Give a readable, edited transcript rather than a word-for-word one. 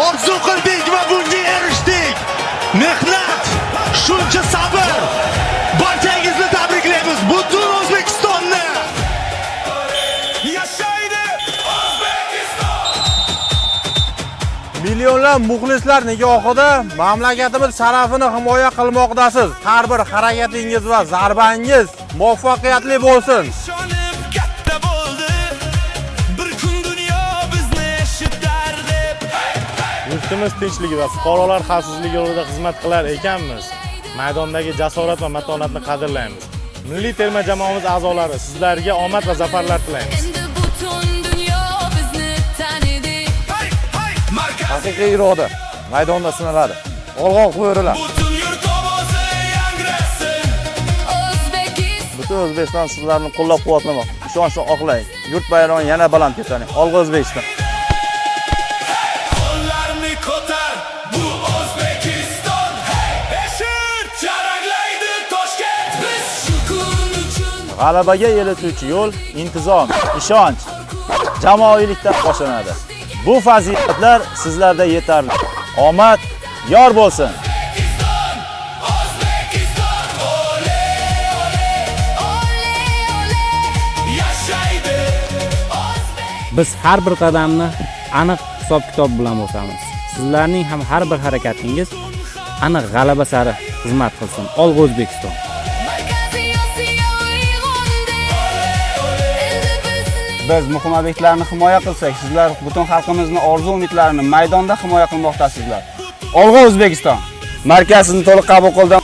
orzu qildik va bunga erishdik. Mehnat, shuncha sabr. Barchangizni tabriklaymiz. Butun O'zbekistonni. Yashaydi O'zbekiston! Millionlab muxlislar nigohida mamlakatimiz sharafini himoya qilmoqdasiz. Har bir harakatingiz va zarbangiz muvaffaqiyatli bo'lsin. Yurtimiz tinchligi va fuqarolar xavfsizligi yo'lida xizmat qilar ekanmiz. Maydondagi jasorat va matonatni qadrlaymiz. Milliy terma jamoamiz a'zolari sizlarga omad va zafarlar tilaymiz. Haqiqiy iroda maydonda sinaladi. Olg'oq bo'rilar. Butun O'zbekiston sizlarni qo'llab-quvvatlamoq. Ishonchni oqlang. Yurt bayrog'ini yana baland ko'taring. Olg'a O'zbekiston. G'alabaga eltuvchi yo'l intizom, ishonch, jamoavilikdan boshlanadi. Bu fazilatlar sizlarda yetarli. Omad yor bo'lsin. Biz har bir qadamni aniq hisob-kitob bilan bosamiz. Sizlarning ham har bir harakatingiz aniq g'alaba sari xizmat qilsin. Olg'a O'zbekiston. Biz muhim obyektlarni himoya qilsak, sizlar butun xalqimizning orzu-umidlarini maydonda himoya qilmoqdasizlar. Olg'a O'zbekiston. Markazini to'liq qabul qildim.